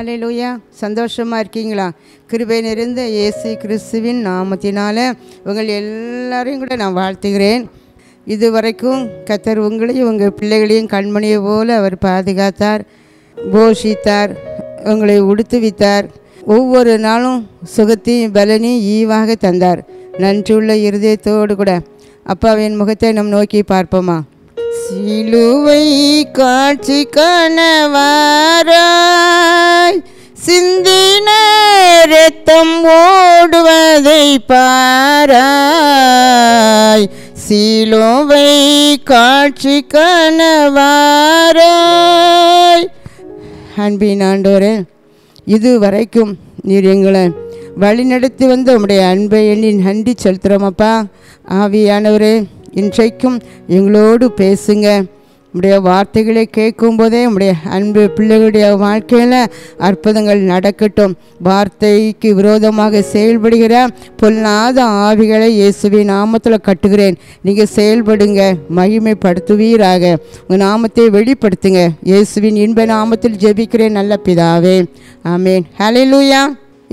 ஹல்லேலூயா. சந்தோஷமாக இருக்கீங்களா? கிருபை நிறைந்த இயேசு கிறிஸ்துவின் நாமத்தினால உங்கள் எல்லாரையும் கூட நான் வாழ்த்துகிறேன். இதுவரைக்கும் கர்த்தர் உங்களையும் உங்கள் பிள்ளைகளையும் கண்மணியை போல அவர் பாதுகாத்தார், போஷித்தார், உங்களை உடுத்துவித்தார். ஒவ்வொரு நாளும் சுகத்தையும் பலனையும் ஈவாக தந்தார். நன்றியுள்ள இருதயத்தோடு கூட அப்பாவின் முகத்தை நம் நோக்கி பார்ப்போமா? சிலுவை காட்சி கணவாராய் சிந்தின இரத்தம் ஓடுவதை பாராய். சிலுவை காட்சி கணவாராய். அன்பின் ஆண்டவரே, இதுவரைக்கும் நீர் எங்களை வழிநடத்தி வந்த உம்முடைய அன்பை எண்ணி நன்றி செலுத்துகிறோமப்பா. ஆவியானவரே, இன்றைக்கும் எங்களோடு பேசுங்க. உம்முடைய வார்த்தைகளை கேட்கும்போதே உம்முடைய அன்பு பிள்ளைகளுடைய வாழ்க்கையில் அற்புதங்கள் நடக்கட்டும். வார்த்தைக்கு விரோதமாக செயல்படுகிற பொல்லாத ஆவிகளை இயேசுவின் நாமத்தில் கட்டுகிறேன். நீங்கள் செயல்படுங்க, மகிமைப்படுத்துவீராக. உங்கள் நாமத்தை வெளிப்படுத்துங்க. இயேசுவின் இன்ப நாமத்தில் ஜெபிக்கிறேன் நல்ல பிதாவே, ஆமேன். ஹல்லேலூயா.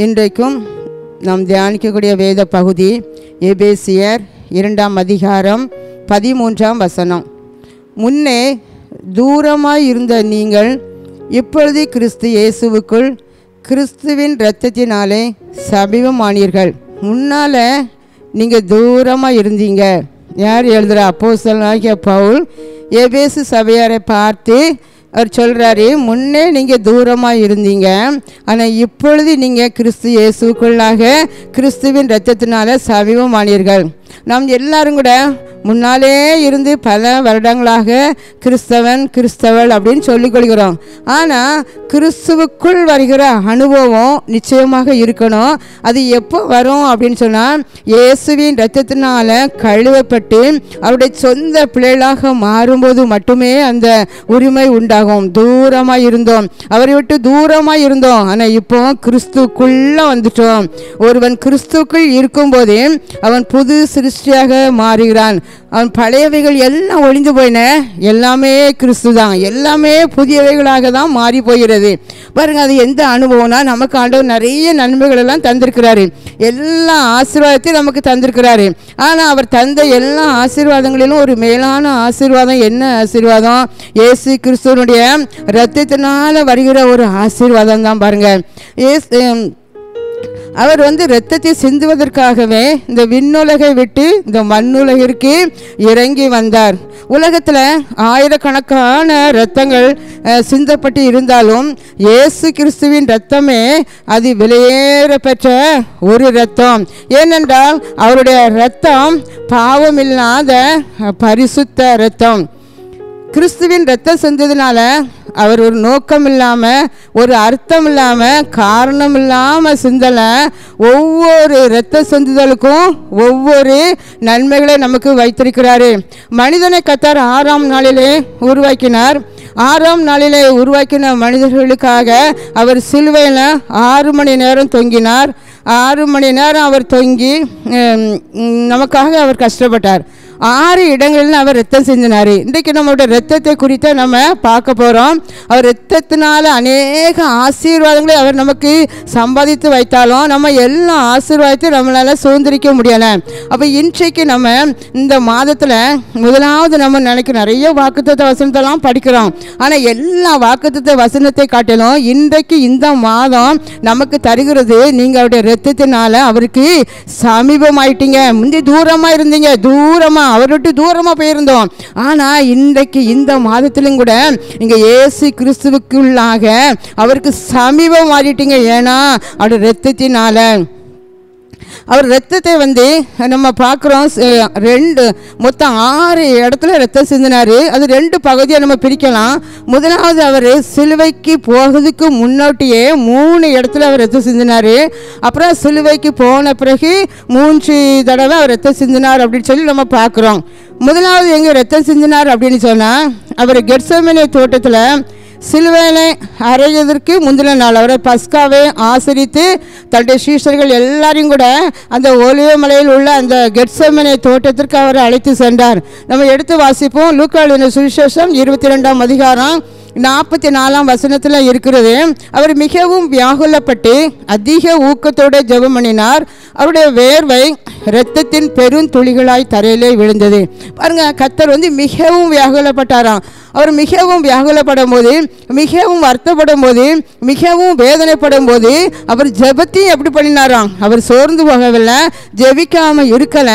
இன்றைக்கும் நாம் தியானிக்கக்கூடிய வேத பகுதி எபேசியர் 2ஆம் அதிகாரம் 13ஆம் வசனம். முன்னே தூரமாய் இருந்த நீங்கள் இப்பொழுது கிறிஸ்து இயேசுவுக்குள் கிறிஸ்துவின் இரத்தத்தினாலே சமீபமானீர்கள். முன்னால் நீங்கள் தூரமாக இருந்தீங்க. யார் எழுதுகிற? அப்போஸ்தலனாகிய பவுல் எபேசு சபையாரை பார்த்து அவர் சொல்கிறாரு, முன்னே நீங்கள் தூரமாக இருந்தீங்க, ஆனால் இப்பொழுது நீங்கள் கிறிஸ்து இயேசுக்குள்ளாக கிறிஸ்துவின் இரத்தத்தினால சமீபமானீர்கள். நாம் எல்லாரும் கூட முன்னாலே இருந்து பல வருடங்களாக கிறிஸ்தவன் கிறிஸ்தவள் அப்படின்னு சொல்லிக்கொள்கிறோம். ஆனால் கிறிஸ்துவுக்குள் வருகிற அனுபவம் நிச்சயமாக இருக்கணும். அது எப்போ வரும் அப்படின்னு சொன்னால், இயேசுவின் இரத்தத்தினால கழுவப்பட்டு அவருடைய சொந்த பிள்ளைகளாக மாறும்போது மட்டுமே அந்த உரிமை உண்டாகும். தூரமாக இருந்தோம், அவரை விட்டு தூரமாக இருந்தோம், ஆனால் இப்போ கிறிஸ்துக்குள்ளே வந்துட்டோம். ஒருவன் கிறிஸ்துக்குள் இருக்கும்போதே அவன் புது சிருஷ்டியாக மாறுகிறான். அவன் பழையவைகள் எல்லாம் ஒழிந்து போயின, எல்லாமே கிறிஸ்து தான், எல்லாமே புதியவைகளாக தான் மாறி போகிறது. பாருங்க, அது எந்த அனுபவம்னா, நமக்கு ஆண்டவர் நிறைய நன்மைகள் எல்லாம் தந்திருக்கிறாரு, எல்லா ஆசீர்வாதத்தையும் நமக்கு தந்திருக்கிறாரு. ஆனால் அவர் தந்த எல்லா ஆசீர்வாதங்களிலும் ஒரு மேலான ஆசீர்வாதம் என்ன ஆசீர்வாதம்? இயேசு கிறிஸ்துவனுடைய இரத்தத்தினால வருகிற ஒரு ஆசீர்வாதம் தான். பாருங்க, அவர் இரத்தத்தை சிந்துவதற்காகவே இந்த விண்ணுலகை விட்டு இந்த மண்ணுலகிற்கு இறங்கி வந்தார். உலகத்தில் ஆயிரக்கணக்கான இரத்தங்கள் சிந்தப்பட்டு இருந்தாலும் இயேசு கிறிஸ்துவின் இரத்தமே அது விலையேற பெற்ற ஒரு இரத்தம். ஏனென்றால் அவருடைய இரத்தம் பாவமில்லாத பரிசுத்த இரத்தம். கிறிஸ்துவின் இரத்தம் சிந்ததுனால அவர் ஒரு நோக்கம் இல்லாமல், ஒரு அர்த்தம் இல்லாமல், காரணம் இல்லாமல் சிந்தலை. ஒவ்வொரு இரத்த சிந்துதலுக்கும் ஒவ்வொரு நன்மைகளை நமக்கு வைத்திருக்கிறாரு. மனிதனை கர்த்தர் 6ஆம் நாளிலே உருவாக்கினார். 6ஆம் நாளிலே உருவாக்கின மனிதர்களுக்காக அவர் சிலுவையில் 6 மணி நேரம் தொங்கினார். 6 மணி நேரம் அவர் தொங்கி நமக்காக அவர் கஷ்டப்பட்டார். 6 இடங்களில் அவர் ரத்தம் சிந்தினார். இன்றைக்கு நம்மளுடைய ரத்தத்தை குறித்து நம்ம பார்க்க போகிறோம். அவர் ரத்தத்தினால அநேக ஆசீர்வாதங்களை அவர் நமக்கு சம்பாதித்து வைத்தாலும் நம்ம எல்லா ஆசீர்வாதத்தையும் நம்மளால் சுதந்திரிக்க முடியலை. அப்போ இன்றைக்கு நம்ம இந்த மாதத்தில் முதலாவது நம்ம நினைக்க நிறைய வாக்குத்தத்த வசனத்தெல்லாம் படிக்கிறோம். ஆனால் எல்லா வாக்குத்தத்த வசனத்தை காட்டிலும் இன்றைக்கு இந்த மாதம் நமக்கு தருகிறது, நீங்கள் அவருடைய ரத்தத்தினால அவருக்கு சமீபமாயிட்டீங்க. முந்தி தூரமாக இருந்தீங்க, தூரமாக அவர் விட்டு தூரமாக போயிருந்தோம். ஆனால் இன்றைக்கு இந்த மாதத்திலும் கூட நீங்கள் இயேசு கிறிஸ்துவுக்குள்ளாக அவருக்கு சமீபம் மாறிட்டீங்க. ஏன்னா அவருடைய இரத்தத்தினால. அவர் ரத்தத்தை நம்ம பார்க்குறோம். மொத்தம் 6 இடத்துல ரத்தம் சிந்தினார். அது 2 பகுதியை நம்ம பிரிக்கலாம். முதலாவது, அவர் சிலுவைக்கு போகிறதுக்கு முன்னோட்டியே 3 இடத்துல அவர் ரத்தம் சிந்தினார். அப்புறம் சிலுவைக்கு போன பிறகு 3 தடவை அவர் ரத்தம் சிந்தினார் அப்படின்னு சொல்லி நம்ம பார்க்குறோம். முதலாவது எங்கே ரத்தம் சிந்தினார் அப்படின்னு சொன்னால், அவர் கெத்செமனே தோட்டத்தில் சிலுவையிலே அறையதற்கு முந்தின நாள் அவர் பஸ்காவை ஆசரித்து தன்னுடைய சீஷர்கள் எல்லாரையும் கூட அந்த ஒலிவ மலையில் உள்ள அந்த கெத்செமனே தோட்டத்திற்கு அவர் அழைத்து சென்றார். நம்ம எடுத்து வாசிப்போம். லூக்கா எழுதின சுவிசேஷம் 22ஆம் அதிகாரம் 44ஆம் வசனத்தில் இருக்கிறது. அவர் மிகவும் வியாகுலப்பட்டு அதிக ஊக்கத்தோடு ஜெபம் பண்ணினார். அவருடைய வேர்வை இரத்தத்தின் பெருந்துளிகளாய் தரையிலே விழுந்தது. பாருங்க, கர்த்தர் மிகவும் வியாகுலப்பட்டாராம். அவர் மிகவும் வியாகுலப்படும் போது, மிகவும் வருத்தப்படும் போது, மிகவும் வேதனைப்படும் போது அவர் ஜெபத்தையும் எப்படி பண்ணினாராம்? அவர் சோர்ந்து போகவில்லை, ஜெபிக்காம இருக்கல,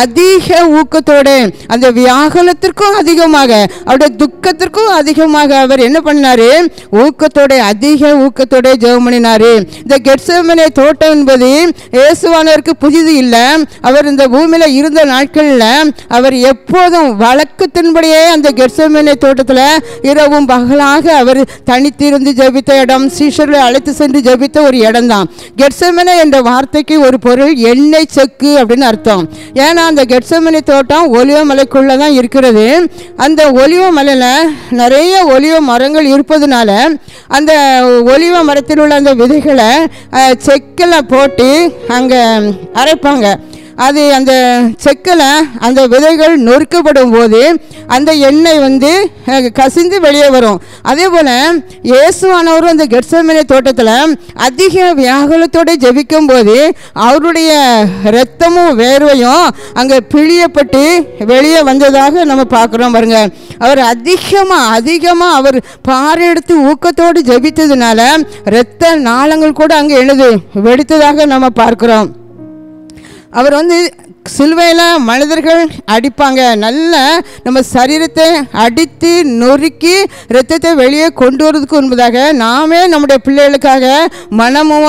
அதிக ஊக்கத்தோடு அந்த வியாகுலத்திற்கும் அதிகமாக, அவருடைய துக்கத்திற்கும் அதிகமாக அவர் என்ன பண்ணாரு? ஊக்கத்தோடு, அதிக ஊக்கத்தோடு ஜெபம் பண்ணினாரு. இந்த கெத்செமனே தோட்டம் என்பது இயேசுவானவருக்கு புதிது இல்லை. அவர் இந்த பூமியில இருந்த நாட்களில் அவர் எப்போதும் வழக்கத்தின்படியே அந்த கெத்செமனே தோட்டத்தில் இரவும் பகலாக அவர் தனித்திருந்து ஜெபித்த இடம், சீஷர்களை அழைத்து சென்று ஜெபித்த ஒரு இடம் தான். கெத்செமனே என்ற வார்த்தைக்கு ஒரு பொருள் எண்ணெய் செக்கு அப்படின்னு அர்த்தம். ஏன்னா அந்த கெத்செமனே தோட்டம் ஒலிவ மலைக்குள்ள தான் இருக்கிறது. அந்த ஒலிவ மலையில நிறைய ஒலிவ மரங்கள் இருப்பதுனால அந்த ஒலிவ மரத்தில் உள்ள அந்த விதைகளை செக்கில் போட்டு அங்கே அரைப்பாங்க. அது அந்த செக்கில் அந்த விதைகள் நொறுக்கப்படும் போது அந்த எண்ணெய் கசிந்து வெளியே வரும். அதே போல் இயேசுவானவரும் அந்த கெத்செமனே தோட்டத்தில் அதிக வியாகுலத்தோடு ஜெபிக்கும் போது அவருடைய இரத்தமும் வேர்வையும் அங்கே பிழியப்பட்டு வெளியே வந்ததாக நம்ம பார்க்குறோம். பாருங்க, அவர் அதிகமாக அவர் பாரெடுத்து ஊக்கத்தோடு ஜெபித்ததுனால இரத்த நாளங்கள் கூட அங்கே வெடித்ததாக நம்ம பார்க்குறோம். அவர் சிலுவையில் மனிதர்கள் அடிப்பாங்க, நல்ல நம்ம சரீரத்தை அடித்து நொறுக்கி இரத்தத்தை வெளியே கொண்டு வரதுக்கு முன்பதாக நாமே நம்முடைய பிள்ளைகளுக்காக மனமும்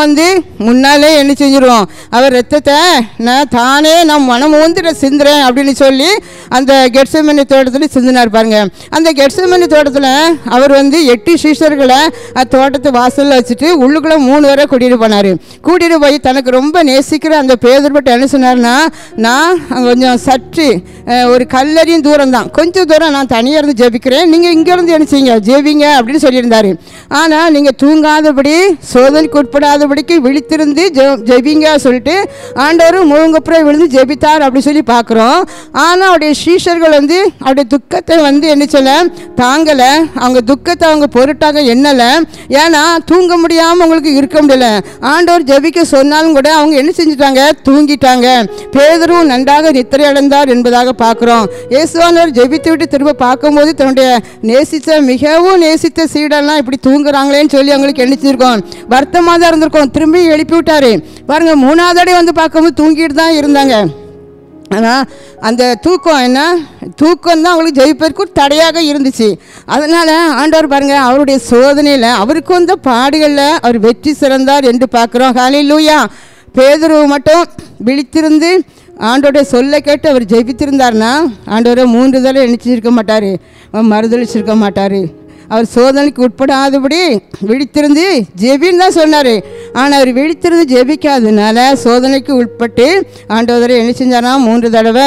முன்னாலே என்ன செஞ்சிருவோம்? அவர் இரத்தத்தை தானே மனமும் சிந்துறேன் அப்படின்னு சொல்லி அந்த கெத்செமனே தோட்டத்தில் சிந்தினார். பாருங்க, அந்த கெத்செமனே தோட்டத்தில் அவர் 8 சீஷர்களை தோட்டத்தை வாசலில் வச்சுட்டு உள்ளுக்குள்ளே 3 பேரை கூட்டிகிட்டு போனார். கூட்டிகிட்டு போய் தனக்கு ரொம்ப நேசிக்கிற அந்த பேதுருவிட்ட என்ன சொன்னார்னா, நான் கொஞ்சம் சற்று ஒரு கல்லறியும் தூரம் தான், கொஞ்சம் தூரம் நான் தனியாக இருந்து ஜெபிக்கிறேன், நீங்கள் இங்கேருந்து என்ன செய்யுங்க, ஜெபிங்க அப்படின்னு சொல்லியிருந்தார். ஆனால் நீங்கள் தூங்காதபடி, சோதனைக்கு உட்படாதபடிக்கு விழித்திருந்து ஜெபிங்க சொல்லிட்டு ஆண்டவர் முழுங்கப்புறம் விழுந்து ஜெபித்தார் அப்படி சொல்லி பார்க்குறோம். ஆனால் அவருடைய சீஷர்கள் அவருடைய துக்கத்தை என்ன சொல்ல தாங்கலை, அவங்க துக்கத்தை அவங்க பொருட்டாக எண்ணலை. ஏன்னா தூங்க முடியாமல் அவங்களுக்கு இருக்க முடியல. ஆண்டவர் ஜெபிக்க சொன்னாலும் கூட அவங்க என்ன செஞ்சுட்டாங்க? தூங்கிட்டாங்க. பேதுரு நன்றாக நித்திரை அடைந்தார் என்பதாக பார்க்கிறோம். இயேசுவானவர் ஜெபித்து விட்டு திரும்ப பார்க்கும்போது தன்னுடைய மிகவும் நேசித்த சீடெல்லாம் இப்படி தூங்குறாங்களேன்னு சொல்லி அவங்களுக்கு எண்ணிச்சிருக்கோம், வருத்தமாக தான் இருந்திருக்கோம். திரும்பி எழுப்பி விட்டாரு. பாருங்க, 3வது அடி பார்க்கும்போது தூங்கிட்டு தான் இருந்தாங்க. ஆனால் அந்த தூக்கம் தான் அவங்களுக்கு ஜெயிப்பதற்கு தடையாக இருந்துச்சு. அதனால் ஆண்டவர் பாருங்கள், அவருடைய சோதனையில் அவருக்கு வந்த பாடுகளில் அவர் வெற்றி சிறந்தார் என்று பார்க்குறோம். ஹல்லேலூயா. பேதுரு மட்டும் விழித்திருந்து ஆண்டோடைய சொல்லை கேட்டு அவர் ஜெபித்திருந்தார்னா ஆண்டவரை 3 தடவை எண்ணிச்சிருக்க மாட்டார், மறுதளிச்சிருக்க மாட்டார். அவர் சோதனைக்கு உட்படாதபடி விழித்திருந்து ஜெபின்னு தான் சொன்னார். ஆனால் அவர் விழித்திருந்து ஜெபிக்காததுனால சோதனைக்கு உட்பட்டு ஆண்டவரை என்ன செஞ்சார்னா 3 தடவை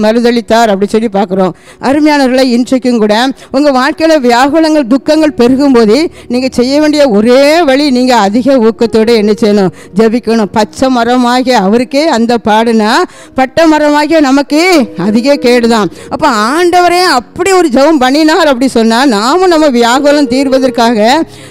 மறுதளித்தார் அப்படி சொல்லி பார்க்குறோம். அருமையானவர்களை, இன்றைக்கும் கூட உங்கள் வாழ்க்கையில் வியாகுலங்கள் துக்கங்கள் பெருகும்போது நீங்கள் செய்ய வேண்டிய ஒரே வழி, நீங்கள் அதிக ஊக்கத்தோடு என்ன செய்யணும்? ஜெபிக்கணும். பச்சை மரமாகிய அவருக்கே அந்த பாடுனா பட்ட மரமாகிய நமக்கு அதிக கேடுதான். அப்போ ஆண்டவரே அப்படி ஒரு ஜெபம் பண்ணினார் அப்படி சொன்னால் நாமும் நம்ம வியாகுலம் தீர்வதற்காக,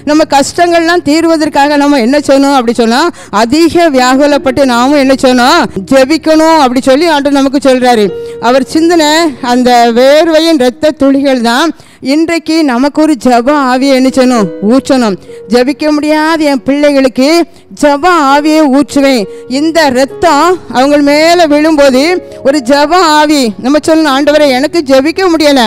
நம்ம கஷ்டங்கள்லாம் தீர்வதற்காக நம்ம என்ன செய்யணும் அப்படி சொன்னால் அதிக வியாகுலப்பட்டு நாமும் என்ன செய்யணும்? ஜெபிக்கணும் அப்படி சொல்லி ஆண்டவர் நமக்கு சொல்கிறாரு. அவர் சிந்தனை அந்த வேர்வையின் இரத்த துளிகள் தான் இன்றைக்கு நமக்கு ஒரு ஜப ஆவியை என்ன செய்யணும்? ஊற்றணும். ஜபிக்க முடியாத என் பிள்ளைகளுக்கு ஜப ஆவியை ஊற்றுவேன். இந்த இரத்தம் அவங்க மேலே விழும்போது ஒரு ஜப ஆவி நம்ம சொல்லணும், ஆண்டவரே எனக்கு ஜபிக்க முடியலை,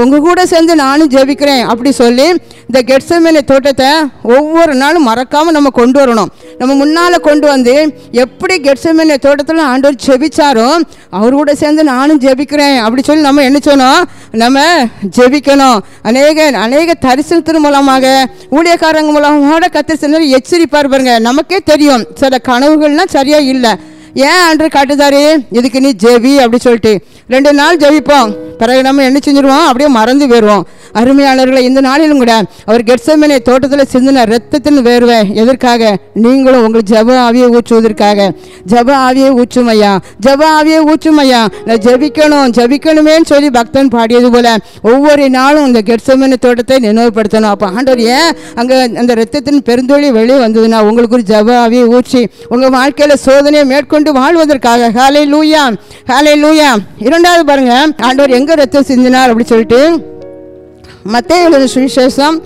உங்கள் கூட சேர்ந்து நானும் ஜெபிக்கிறேன் அப்படி சொல்லி இந்த கெத்செமனே தோட்டத்தை ஒவ்வொரு நாளும் மறக்காமல் நம்ம கொண்டு வரணும். நம்ம முன்னால் கொண்டு வந்து எப்படி கெத்செமனே தோட்டத்தில் ஆண்டவர் ஜெபிச்சாரோ அவர் கூட சேர்ந்து நானும் ஜெபிக்கிறேன் அப்படி சொல்லி நம்ம என்ன சொன்னோம்? நம்ம ஜெபிக்கணும். அநேக தரிசனத்தின் மூலமாக, ஊழியக்காரங்க மூலமாக கர்த்தர் சொன்ன எச்சரிப்பார். பாருங்க, நமக்கே தெரியும் சில கனவுகள்லாம் சரியா இல்லை. ஏன் ஆண்டவர் காட்டுதாரு? இதுக்கு நீ ஜெபி அப்படி சொல்லிட்டு 2 நாள் ஜெபிப்போம், பிறகு நம்ம என்ன செஞ்சிருவோம்? அப்படியே மறந்து போயிடுவோம். அருமையாளர்களை இந்த நாளிலும் கூட அவர் கெத்செமனே தோட்டத்தில் சிந்தின இரத்தத்தின் வேர்வை எதற்காக? நீங்களும் உங்கள் ஜெப ஆவியை ஊற்றுவதற்காக. ஜெப ஆவியை ஊற்றுமையா, ஜெப ஆவியை ஊற்றுமையா, நான் ஜெபிக்கணுமேன்னு சொல்லி பக்தன் பாடியது போல ஒவ்வொரு நாளும் இந்த கெத்செமனே தோட்டத்தை நினைவுபடுத்தணும். அப்போ ஆண்டவர் ஏன் அங்கே அந்த இரத்தத்தின் பெருந்தொழி வெளியே வந்ததுன்னா உங்களுக்கு ஒரு ஜெப ஆவியை ஊற்றி உங்கள் வாழ்க்கையில் சோதனையை மேற்கொண்டு வாழ்வதற்காக. ஹல்லேலூயா, ஹல்லேலூயா. இரண்டாவது பாருங்க, ஆண்டவர் எங்க ரத்தம் சிந்தினார் அப்படி சொல்லிட்டு மத்தேயு எழுதின சுவிசேஷம்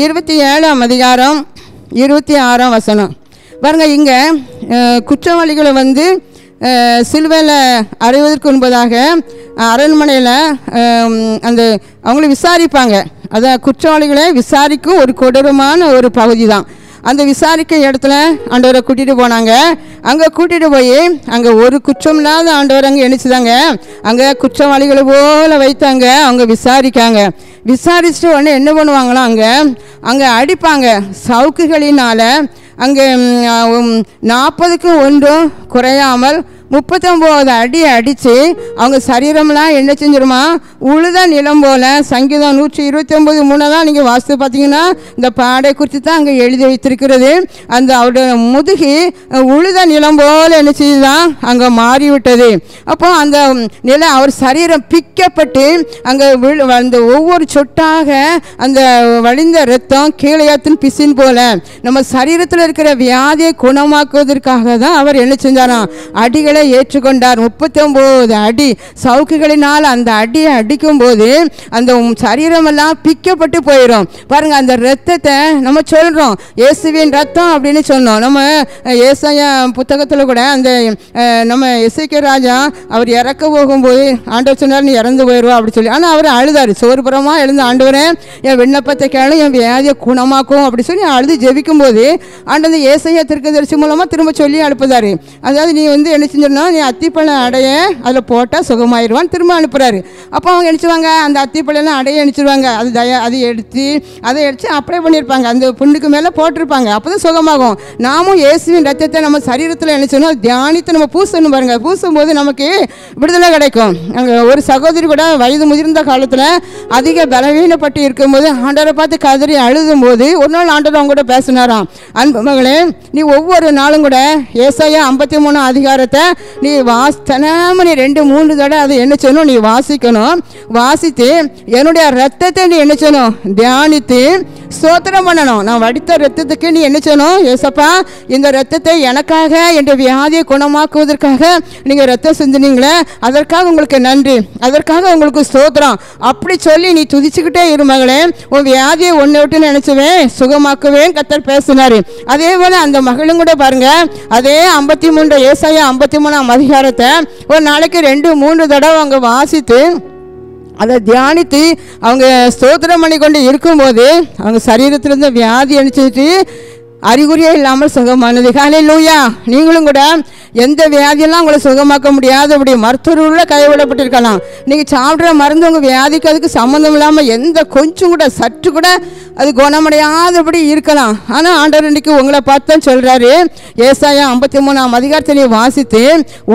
27ஆம் அதிகாரம் 26ஆம் வசனம் பாருங்க. இங்க குற்றவாளிகளை சிலுவையில் அறைவதற்கு முன்பதாக அரண்மனையில் அந்த அவங்களை விசாரிப்பாங்க. அதான் குற்றவாளிகளை விசாரிக்கும் ஒரு கொடூரமான ஒரு பகுதி தான். அந்த விசாரிக்க இடத்துல ஆண்டவரை கூட்டிகிட்டு போனாங்க. அங்கே கூட்டிகிட்டு போய் அங்கே ஒரு குற்றம் இல்லாத ஆண்டவர் அங்கே நினைச்சுதாங்க அங்கே குற்றவாளிகளை போல வைத்தாங்க. அவங்க விசாரிக்காங்க. விசாரிச்சுட்டு உடனே என்ன பண்ணுவாங்களாம், அங்கே அடிப்பாங்க சவுக்குகளினால். அங்கே 40க்கு 1 குறையாமல் 39 அடி அடித்து அவங்க சரீரம்லாம் என்ன செஞ்சிருமா, உழுத நிலம் போல. சங்கீதம் 129:3 தான் நீங்கள் வாசித்து பார்த்தீங்கன்னா இந்த பாடை குறித்து தான் அங்கே எழுதி வைத்திருக்கிறது. அந்த அவருடைய முதுகி உழுத நிலம் போல என்ன செய்துதான் அங்கே மாறிவிட்டது. அப்போ அந்த நிலம் அவர் சரீரம் பிக்கப்பட்டு அங்கே அந்த ஒவ்வொரு சொட்டாக அந்த வழிந்த இரத்தம் கீழையாத்தின் பிசின் போல நம்ம சரீரத்தில் இருக்கிற வியாதியை குணமாக்குவதற்காக தான் அவர் என்ன செஞ்சாராம், அடிகளை ஏற்றுக்கொண்டார். 39 அடி சவுக்குகளினால் அந்த அடியை அடிக்கும் போது அந்த சரீரமெல்லாம் பிக்கப்பட்டு போயிடும். பாருங்க, அந்த ரத்தத்தை நம்ம சொல்றோம் இயேசுவின் ரத்தம் அப்படின்னு சொன்னோம். நம்ம ஏசாயா புத்தகத்தில் கூட அந்த நம்ம எசேக்கியா ராஜா அவர் இறக்க போகும்போது ஆண்டவர் சொன்னார், நீ இறந்து போயிடுவா அப்படி சொல்லி. ஆனால் அவர் அழுதார். சோறுபுறமாக எழுந்து, ஆண்டவரே என் விண்ணப்பத்தை கேளு, என் வியாதியை குணமாக்கும் அப்படி சொல்லி அழுது ஜெபிக்கும் போது ஆண்டவர் ஏசாயா தீர்க்கதரிசி மூலமாக திரும்ப சொல்லி அனுப்புதாரு. அதாவது நீ என்ன செஞ்சோன்னா, நீ அத்திப்பழம் அடைய அதில் போட்டால் சுகமாயிருவான்னு திரும்ப அனுப்புகிறாரு. அப்போ அவங்க நினச்சிவாங்க அந்த அத்திப்பழம் அடைய நினச்சிருவாங்க. அதை எடுத்து அப்ளை பண்ணியிருப்பாங்க, அந்த புண்ணுக்கு மேலே போட்டிருப்பாங்க. அப்போ தான் சுகமாகும். நாமும் இயேசுவின் ரத்தத்தை நம்ம சரீரத்தில் நினச்சோன்னா தியானித்து நம்ம பூசணும். பாருங்கள், பூசும்போது நமக்கு விடுதலை கிடைக்கும். அங்கே ஒரு சகோதரி கூட வயது முதிர்ந்த காலத்தில் அதிக பலவீனப்பட்டு இருக்கும்போது ஆண்டவரை பார்த்து கதறி அழுதும் போது ஒரு நாள் ஆண்டவர் அவங்க கூட பேசினாராம், அன்பு மகளே, நீ ஒவ்வொரு நாளும் கூட ஏசாயா 53 அதிகாரத்தை நீ தினமும் நீ 2-3 தடவை அதை என்ன செய்யணும், நீ வாசிக்கணும். வாசித்து என்னுடைய ரத்தத்தை நீ என்ன செய்யணும், தியானித்து ஸ்தோத்திரம் பண்ணணும். நான் வடித்த ரத்தத்துக்கு நீ என்ன செய்யணும், ஏசப்பா இந்த ரத்தத்தை எனக்காக என்ற வியாதியை குணமாக்குவதற்காக நீங்கள் ரத்தம் செஞ்சுனீங்களே, அதற்காக உங்களுக்கு நன்றி, அதற்காக உங்களுக்கு ஸ்தோத்திரம் அப்படி சொல்லி நீ துதிச்சுக்கிட்டே இரு மகளே, உன் வியாதியை ஒன்றை விட்டு நினைச்சுவேன் சுகமாக்குவேன் கர்த்தர் பேசினாரு. அதே போல அந்த மகளும் கூட பாருங்க, அதே 53 ஏசாயா 53ஆம் அதிகாரத்தை ஒரு நாளைக்கு 2-3 தடவை அவங்க வாசித்து அதை தியானித்து அவங்க ஸ்தோத்திரம் பண்ணி கொண்டு இருக்கும்போது அவங்க சரீரத்திலிருந்து வியாதி அணிச்சிட்டு அறிகுறியே இல்லாமல் சுகமானது. ஹல்லேலூயா. நீங்களும் கூட எந்த வியாதியெல்லாம் உங்களை சுகமாக்க முடியாதபடி மருத்துவர்கள் கைவிடப்பட்டிருக்கலாம். நீங்கள் சாப்பிட்ற மருந்து உங்கள் வியாதிக்கு அதுக்கு சம்மந்தம் இல்லாமல் எந்த கொஞ்சம் கூட சற்று கூட அது குணமடையாதபடி இருக்கலாம். ஆனால் ஆண்டவர் இன்னைக்கு உங்களை பார்த்து சொல்கிறாரு, ஏசாயா 53ஆம் அதிகாரத்தை வாசித்து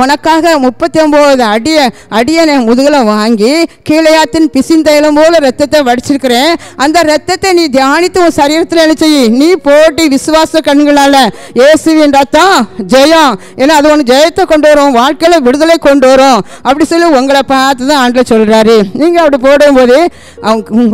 உனக்காக 39 அடியனை முதுகலை வாங்கி கீழையாத்தின் பிசிந்தைலம் போல ரத்தத்தை வடிச்சிருக்கிறேன். அந்த ரத்தத்தை நீ தியானித்து உன் சரீரத்தில் என்ன செய்ய, நீ போட்டி விசுவாச கண்களால் இயேசுவின் ரத்தம் ஜெயம், ஏன்னா அது ஒன்று ஜெயத்தை கொண்டு வரும், வாழ்க்கையில் விடுதலை கொண்டு வரும் அப்படி சொல்லி உங்களை பார்த்து தான் ஆண்டவர் சொல்கிறாரு. நீங்கள் அப்படி போடும்போது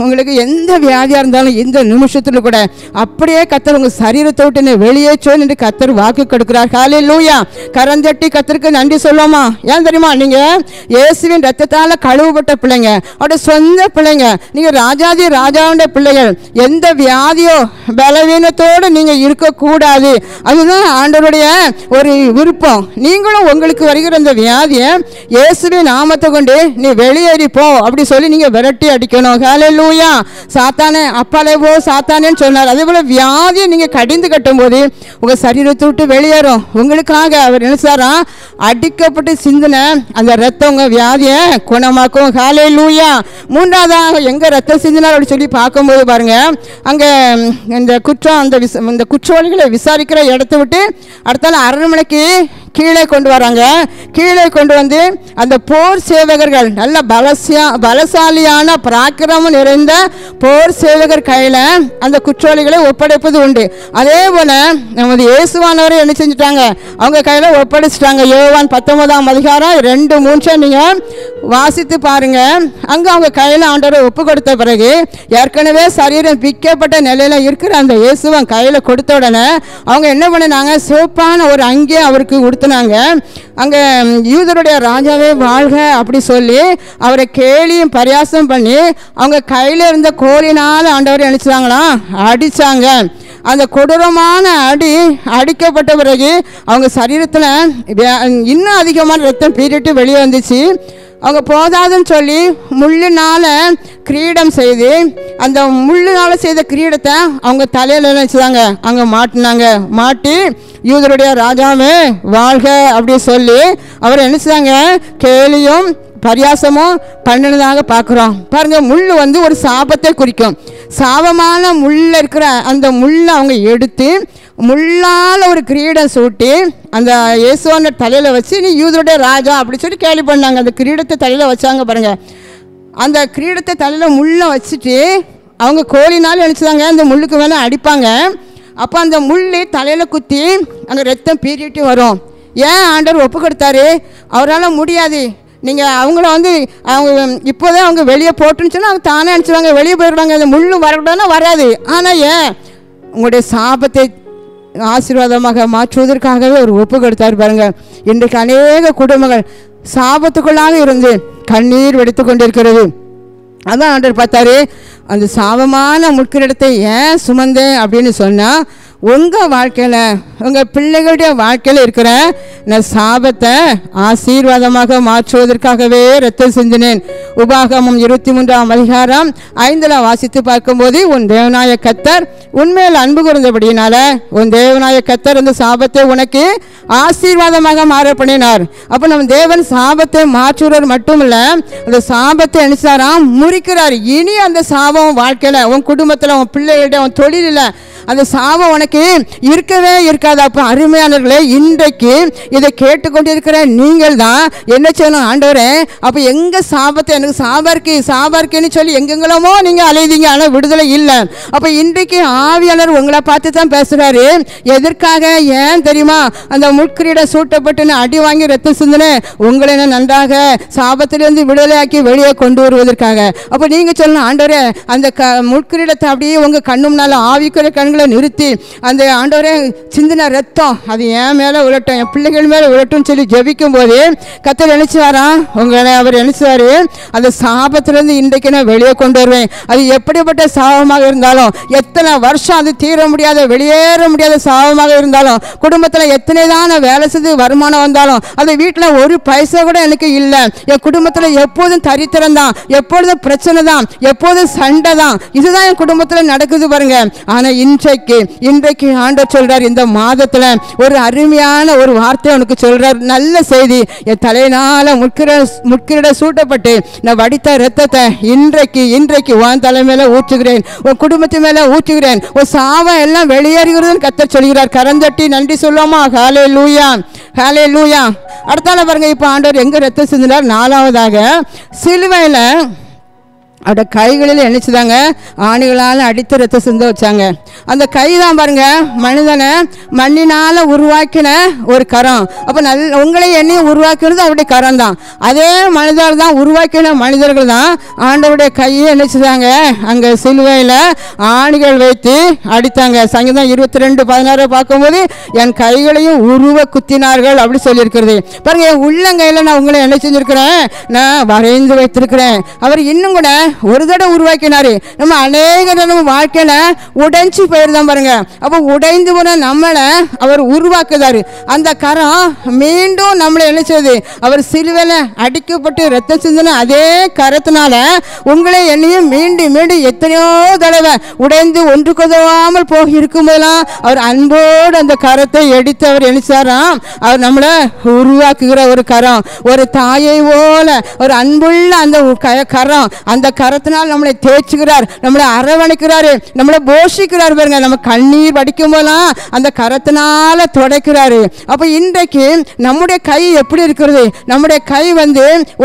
உங்களுக்கு எந்த வியாதியாக இருந்தாலும் இந்த நிமிஷத்தில் கூட அப்படியே கர்த்தர் உங்கள் சரீரத்தை விட்டு வெளியேற்றோம் என்று கர்த்தர் வாக்கு கொடுக்கிறார். ஹல்லேலூயா. கரந்தட்டி கர்த்தருக்கு நன்றி சொல்லுவோமா? ஏன் தெரியுமா, நீங்கள் இயேசுவின் ரத்தத்தால் கழுவப்பட்ட பிள்ளைங்க, அவருடைய சொந்த பிள்ளைங்க, நீங்கள் ராஜாதி ராஜாவுடைய பிள்ளைகள். எந்த வியாதியோ பலவீனத்தோடு நீங்கள் இருக்கக்கூடாது. அதுதான் ஆண்டவருடைய ஒரு விருப்பம். நீங்களும் உங்களுக்கு வருகிற இந்த வியாதியை இயேசுவின் நாமத்தை கொண்டு நீ வெளியேறி போ அப்படி சொல்லி நீங்கள் விரட்டி அடிக்கணும். ஹல்லேலூயா. சாத்தானே அப்பாலே போ சாத்தானேன்னு சொன்னார். அதே போல் வியாதியை நீங்கள் கடிந்து கட்டும் போது உங்கள் சரீரத்தை விட்டு வெளியேறும். உங்களுக்காக அவர் நினைச்சாரா, அடிக்கப்பட்டு சிந்தின அந்த ரத்தம் உங்கள் வியாதியை குணமாக்கும். ஹல்லேலூயா. மூன்றாவதாக எங்கே ரத்தம் சிந்தினார் அப்படி சொல்லி பார்க்கும்போது பாருங்க, அங்கே இந்த குற்றம் அந்த குற்றவாளிகளை விசாரிக்கிற இடத்த விட்டு அடுத்தால அரண்மனைக்கு கீழே கொண்டு வராங்க. கீழே கொண்டு வந்து அந்த போர் சேவகர்கள் நல்ல பலசாலியான பராக்கிரமம் நிறைந்த போர் சேவகர் கையில் அந்த குற்றவாளிகளை ஒப்படைப்பது உண்டு. அதே போல நமது இயேசுவானவரை என்ன செஞ்சுட்டாங்க, அவங்க கையில் ஒப்படைச்சிட்டாங்க. யோவான் 19ஆம் அதிகாரம் 2-3 நீங்கள் வாசித்து பாருங்க. அங்கே அவங்க கையில் ஆண்டவரை ஒப்பு கொடுத்த பிறகு ஏற்கனவே சரீரம் விற்கப்பட்ட நிலையில் இருக்கிற அந்த இயேசுவன் கையில் கொடுத்த உடனே அவங்க என்ன பண்ணினாங்க, சிவப்பான ஒரு அங்கே அவருக்கு உடுத்தினாங்க. அங்கே யூதருடைய ராஜாவே வாழ்க அப்படி சொல்லி அவரை கேலியும் பரியாசம் பண்ணி அவங்க கையில் இருந்த கோலினால் ஆண்டவரை அடிச்சாங்களாம், அடித்தாங்க. அந்த கொடூரமான அடிக்கப்பட்ட பிறகு அவங்க சரீரத்தில் இன்னும் அதிகமான ரத்தம் பீறிட்டு வெளியே வந்துச்சு. அவங்க போதாதுன்னு சொல்லி முள்ளினால் கிரீடம் செய்து அந்த முள்ளினால் செய்த கிரீடத்தை அவங்க தலையில் நினச்சிதாங்க அங்கே மாட்டினாங்க. மாட்டி யூதருடைய ராஜாவே வாழ்க அப்படி சொல்லி அவர் நினச்சிதாங்க கேலியும் பரியாசமும் பண்ணினதாக பார்க்குறோம். பாருங்கள், முள் வந்து ஒரு சாபத்தை குறிக்கும். சாபமான முள்ளில் இருக்கிற அந்த முள்ளை அவங்க எடுத்து முள்ளால் ஒரு கிரீடம் சூட்டி அந்த இயேசுவான தலையில் வச்சு நீ யூதருடைய ராஜா அப்படி சொல்லி கேலி பண்ணாங்க. அந்த கிரீடத்தை தலையில் வச்சாங்க பாருங்கள். அந்த கிரீடத்தை தலையில் முள்ளை வச்சுட்டு அவங்க கோலினால் நினச்சிதாங்க அந்த முள்ளுக்கு மேலே அடிப்பாங்க. அப்போ அந்த முள் தலையில் குத்தி அங்கே ரத்தம் பீறிட்டு வரும். ஏன் ஆண்டவர் ஒப்பு கொடுத்தாரு? அவரால் முடியாது. நீங்கள் அவங்கள வந்து அவங்க இப்போதே அவங்க வெளியே போட்டுன்னு சொன்னால் அவங்க தானே அனுப்பிச்சுவாங்க, வெளியே போயிடுவாங்க. அந்த முள்ளும் வரக்கூடாதுன்னா வராது. ஆனால் ஏன் உங்களுடைய சாபத்தை ஆசீர்வாதமாக மாற்றுவதற்காகவே ஒரு ஒப்பு கொடுத்தார் பாருங்கள். இன்றைக்கு அநேக குடும்பங்கள் சாபத்துக்குள்ளாக இருந்து கண்ணீர் வெடித்து கொண்டிருக்கிறது. அதான் ஆண்டவர் பார்த்தாரு, அந்த சாபமான முட்கிரீடத்தை ஏன் சுமந்தேன் அப்படின்னு சொன்னால் உங்கள் வாழ்க்கையில் உங்கள் பிள்ளைகளுடைய வாழ்க்கையில் இருக்கிற நான் சாபத்தை ஆசீர்வாதமாக மாற்றுவதற்காகவே ரத்தம் சிந்தினேன். உபாகமம் 23ஆம் அதிகாரம் 5 வாசித்து பார்க்கும்போது உன் தேவனாய கர்த்தர் உண்மையில் அன்பு கூர்ந்தபடியினால உன் தேவனாய கர்த்தர் அந்த சாபத்தை உனக்கு ஆசீர்வாதமாக மாற பண்ணினார். அப்போ நம்ம தேவன் சாபத்தை மாற்றுவர் மட்டும் இல்லை, அந்த சாபத்தை அனுப்பிச்சாராம் முறிக்கிறார். இனி அந்த சாபம் வாழ்க்கையில் உன் குடும்பத்தில் உன் பிள்ளைகளிட உன் தொழிலில் அந்த சாபம் உனக்கு இருக்கவே இருக்காது. அப்போ அருமையானவர்களே, இன்றைக்கு இதை கேட்டுக்கொண்டிருக்கிற நீங்கள் தான் என்ன செய்யணும், ஆண்டவரே அப்போ எங்கள் சாபத்தை எனக்கு சாபார்க்குன்னு சொல்லி எங்கெங்களமோ நீங்கள் அலைதீங்க, ஆனால் விடுதலை இல்லை. அப்போ இன்றைக்கு ஆவியாளர் உங்களை பார்த்து தான் பேசுகிறாரு. எதற்காக? ஏன் தெரியுமா? அந்த முட்கிரீடம் சூட்டப்பட்டு அடி வாங்கி ரத்தம் சிந்தின உங்களை நன்றாக சாபத்திலிருந்து விடுதலையாக்கி வெளியே கொண்டு வருவதற்காக. அப்போ நீங்கள் சொல்லணும், ஆண்டவரே அந்த முட்கிரீடத்தை அப்படியே உங்கள் கண்ணு முன்னால் ஆவிக்குரிய கண்களை நிறுத்தி அந்த ஆண்டவரே சிந்தின ரத்தம் அது என் மேலே உழட்டும், என் பிள்ளைகள் மேலே உழட்டும் சொல்லி ஜெபிக்கும் போது கர்த்தர் நினைச்சுவாரா உங்களை அவர் நினைச்சுவாரு அந்த சாபத்திலிருந்து இன்றைக்கு நான் வெளியே கொண்டு வருவேன். அது எப்படிப்பட்ட சாபமாக இருந்தாலும், எத்தனை வருஷம் அது தீர முடியாத வெளியேற முடியாத சாபமாக இருந்தாலும், குடும்பத்தில் எத்தனை தான் வேலை செய்து வருமானம் வந்தாலும், அது வீட்டில் ஒரு பைசா கூட எனக்கு இல்லை, என் குடும்பத்தில் எப்போதும் தரித்திரம் தான், எப்பொழுதும் பிரச்சனை தான், எப்போதும் சண்டை தான், இதுதான் என் குடும்பத்தில் நடக்குது பாருங்க. ஆனால் இன்றைக்கு ஆண்டவர் சொல்றார், இந்த மாதத்தில் ஒரு அருமையான ஒரு வார்த்தை உனக்கு சொல்றார், நல்ல செய்தி. என் தலையினால முட்கிரீட சூட்டப்பட்டு நான் வடித்த ரத்தத்தை இன்றைக்கு உன் தலைமையில ஊற்றுகிறேன், உன் குடும்பத்து மேல ஊற்றுகிறேன், உன் சாபம் எல்லாம் வெளியேறுகிறதுன்னு கர்த்தர் சொல்கிறார். கரந்தட்டி நன்றி சொல்லுவோமா? ஹல்லேலூயா, ஹல்லேலூயா. அடுத்தால பாருங்க, இப்போ ஆண்டவர் எங்க ரத்தம் சிந்தினார்? 4வதாக சிலுவையில் அவட கைகளில் நினைச்சுதாங்க ஆணிகளால் அடித்து ரத்த சிந்த வச்சாங்க. அந்த கை தான் பாருங்க மனிதனை மண்ணினால் உருவாக்கின ஒரு கரம். அப்போ உங்களை என்னையும் உருவாக்கினது அவருடைய கரம் தான். அதே மனிதர்கள் தான் உருவாக்கின மனிதர்கள் தான் ஆண்டவருடைய கையை நினைச்சுதாங்க அங்கே சிலுவையில் ஆணிகள் வைத்து அடித்தாங்க. சங்கீதம் 22:16 பார்க்கும்போது என் கைகளையும் உருவ குத்தினார்கள் அப்படி சொல்லியிருக்கிறது பாருங்க. என் உள்ளங்கையில் நான் உங்களை என்ன செஞ்சிருக்கிறேன், நான் வரைந்து வைத்திருக்கிறேன். அவர் இன்னும் கூட ஒரு தடவை உருவாக்கினாரு. நம்ம அநேக நம்ம வாழ்க்கையில உடைஞ்சு போயிருந்தோம் பாருங்க. அப்போ உடைந்து போன நம்மளை அவர் உருவாக்குதாரு. அந்த கரம் மீண்டும் நம்மளை என்ன செய்யுது, அவர் சிலுவையில் அடிக்கப்பட்டு ரத்தம் சிந்தின அதே கரத்தினால உங்களை என்னையும் மீண்டும் மீண்டும் எத்தனையோ தடவை உடைந்து ஒன்று கொதவாமல் போக இருக்கும்போதெல்லாம் அவர் அன்போடு அந்த கரத்தை எடுத்து அவர் நினைச்சாராம். அவர் நம்மளை உருவாக்குகிற ஒரு கரம், ஒரு தாயை போல ஒரு அன்புள்ள அந்த கரம், அந்த கரத்தினால் நம்மளை தேய்ச்சுகிறார், நம்மளை அரவணைக்கிறாரு, நம்மளை போஷிக்கிறார் பாருங்க. நம்ம கண்ணீர் வடிக்கும் போதெல்லாம் அந்த கரத்தினால துடைக்கிறாரு. அப்ப இன்றைக்கு நம்முடைய கை எப்படி இருக்கிறது? நம்முடைய கை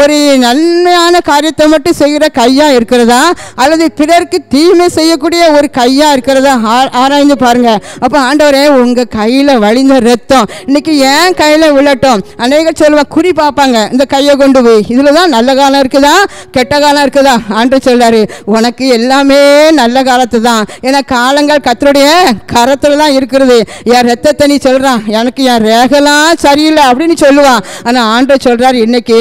ஒரு நன்மையான காரியத்தை மட்டும் செய்கிற கையா இருக்கிறதா, அல்லது பிறருக்கு தீமை செய்யக்கூடிய ஒரு கையா இருக்கிறதா? ஆராய்ந்து பாருங்க. அப்ப ஆண்டவரே, உங்க கையில வழிந்த ரத்தம் இன்னைக்கு ஏன் கையில விழட்டும். அநேக சொல்லுவா, குறி பார்ப்பாங்க, இந்த கையை கொண்டு போய் இதுலதான் நல்ல காலம் இருக்குதா கெட்ட காலம் இருக்குதா? ஆண்டவர் சொல்றாரு, உனக்கு எல்லாமே நல்ல காலத்து தான். ஏன்னா காலங்கள் கர்த்தருடைய கரத்துல தான் இருக்கிறது. என் ரத்தத்தை நீ சொல்றான், எனக்கு என் ரேகலாம் சரியில்லை அப்படின்னு சொல்லுவான். ஆனா ஆண்டவர் சொல்றாரு, இன்னைக்கு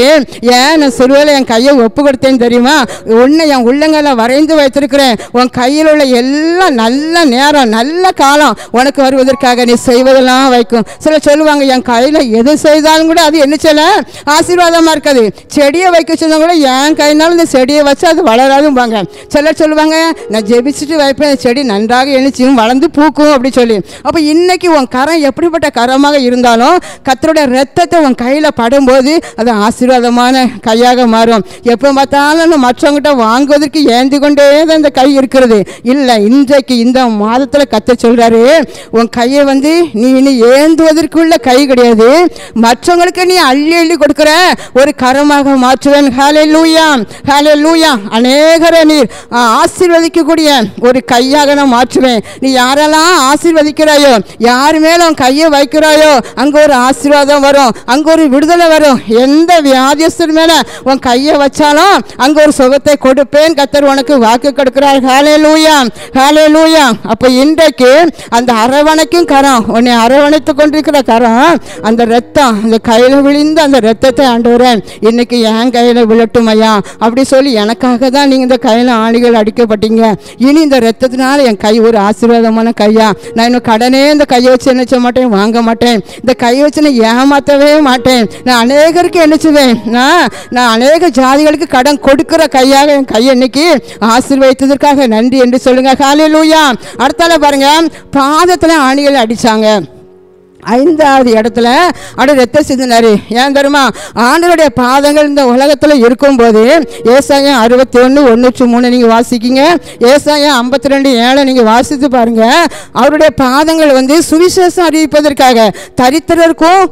ஏன் நான் சிறுவேளை என் கையை ஒப்பு கொடுத்தேன்னு தெரியுமா? உன்னை என் உள்ளங்களை வரைந்து வைத்திருக்கிறேன். உன் கையில் உள்ள எல்லாம் நல்ல நேரம் நல்ல காலம் உனக்கு வருவதற்காக நீ செய்வதெல்லாம் வைக்கும். சில சொல்லுவாங்க, என் கையில் எது செய்தாலும் கூட அது என்ன செய்யல ஆசீர்வாதமாக இருக்காது. செடியை வைக்க சொன்னால் கூட என் கையினாலும் இந்த செடியை வச்சு அது வளராதும்பாங்க. சிலர் சொல்லுவாங்க, நான் ஜெபிச்சுட்டு வைப்பேன், செடி நன்றாக எழுச்சியும் வளர்ந்து பூக்கும் அப்படி சொல்லி. அப்போ இன்னைக்கு உன் கரம் எப்படிப்பட்ட கரமாக இருந்தாலும் கர்த்தருடைய ரத்தத்தை உன் கையில் படும்போது அது ஆசீர்வாதமான கையாக மாறும். எப்போ பார்த்தாலும் மற்றவங்கிட்ட வாங்குவதற்கு ஏந்தி கொண்டே தான் இந்த கை இருக்கிறது. இல்லை, இன்றைக்கு இந்த மாதத்தில் கர்த்தர் சொல்றாரு, உன் கையை நீ இனி ஏந்துவதற்குள்ள கை கிடையாது, மற்றவங்களுக்கு நீ அள்ளி அள்ளி கொடுக்கிற ஒரு கரமாக மாற்றுவேன். ஹல்லேலூயா, ஹல்லேலூயா. அநேகரை நீர் ஆசீர்வதிக்கக்கூடிய ஒரு கையாக நான் மாற்றுவேன். நீ யாரெல்லாம் ஆசீர்வதிக்கிறாயோ, யார் மேல உன் கையை வைக்கிறாயோ, அங்க ஒரு ஆசீர்வாதம் வரும், அங்க ஒரு விடுதலை வரும். எந்த வியாதியஸ்தர் மேல உன் கையை வச்சாலும் அங்க ஒரு சுகத்தை கொடுப்பேன் கர்த்தர் உனக்கு வாக்கு கொடுக்கிறார். ஹல்லேலூயா, ஹல்லேலூயா. அப்ப இன்றைக்கு அந்த அரவணைக்கும் கரம், உன்னை அரவணைத்து கொண்டிருக்கிற கரம், அந்த ரத்தம், அந்த கையில விழுந்த அந்த ரத்தத்தை ஆண்டவரே இன்னைக்கு என் கையில விழட்டும் ஐயா அப்படி சொல்லி, எனக்காக தான் நீங்க இந்த கையில ஆணிகள் அடிக்கப்பட்டீங்க. இனி இந்த ரத்தத்தினால என் கை ஒரு ஆசீர்வாதமான கையா. நான் இன்னும் கடனே இந்த கையை வச்சு என்ன செய்ய மாட்டேன், வாங்க மாட்டேன். இந்த கையை வச்சு நான் ஏமாற்றவே மாட்டேன். நான் அநேகருக்கு என்ன செய்வேன், நான் அநேக ஜாதிகளுக்கு கடன் கொடுக்கிற கையாக என் கையை இன்னைக்கு ஆசீர்வதித்ததற்காக நன்றி என்று சொல்லுங்க. ஹல்லேலூயா. அடுத்தால பாருங்க, பாதத்துல ஆணிகள் அடிச்சாங்க. 5வது இடத்துல அவர் ரத்தம் சிந்தினாரு. ஏன் தெரியுமா? ஆண்டவருடைய பாதங்கள் இந்த உலகத்தில் இருக்கும்போது ஏசாயா 61:1-3 நீங்கள் வாசிக்கிங்க, ஏசாயா 52:7 நீங்கள் வாசித்து பாருங்க. அவருடைய பாதங்கள் சுவிசேஷம் அறிவிப்பதற்காக தரித்திரருக்கும்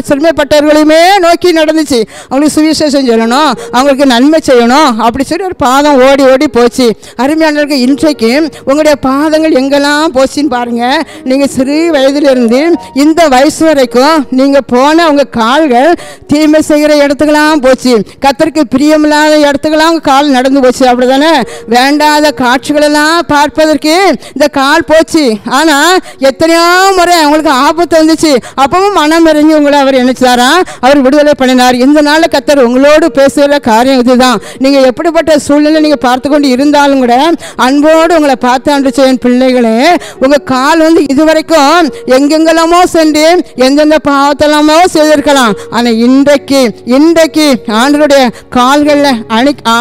சிறுமைப்பட்டவர்களையுமே நோக்கி நடந்துச்சு. அவங்களுக்கு சுவிசேஷம் சொல்லணும், அவங்களுக்கு நன்மை செய்யணும் அப்படி சொல்லி ஒரு பாதம் ஓடி ஓடி போச்சு. அருமையானவர்கள், இன்றைக்கு உங்களுடைய பாதங்கள் எங்கெல்லாம் போச்சுன்னு பாருங்க. நீங்கள் சிறு வயதிலிருந்து இந்த வயசு வரைக்கும் நீங்க போன உங்க கால்கள் தீமை செய்கிற இடத்துக்கெல்லாம் போச்சு, கர்த்தருக்கு பிரியமில்லாத இடத்துக்கெல்லாம் உங்க கால் நடந்து போச்சு, அப்படிதானே? வேண்டாத காட்சிகள் எல்லாம் பார்ப்பதற்கு இந்த கால் போச்சு. ஆனா எத்தனையோ முறை உங்களுக்கு ஆபத்து வந்துச்சு, அப்பவும் மனம் இறங்கி உங்களை அவர் நினைச்சாரா, அவர் விடுதலை பண்ணினார். இந்த நாள்ல கர்த்தர் உங்களோடு பேசுகிற காரியம் இதுதான். நீங்க எப்படிப்பட்ட சூழ்நிலை நீங்க பார்த்து கொண்டு இருந்தாலும் கூட அன்போடு உங்களை பார்த்து அன்று செய்யும் பிள்ளைகளே, உங்க கால் இதுவரைக்கும் எங்கெங்கெல்லாமோ சென்று எந்தெந்த பாவத்தெல்லாமோ செய்திருக்கலாம். ஆனா இன்றைக்கு ஆண்டவருடைய கால்களில்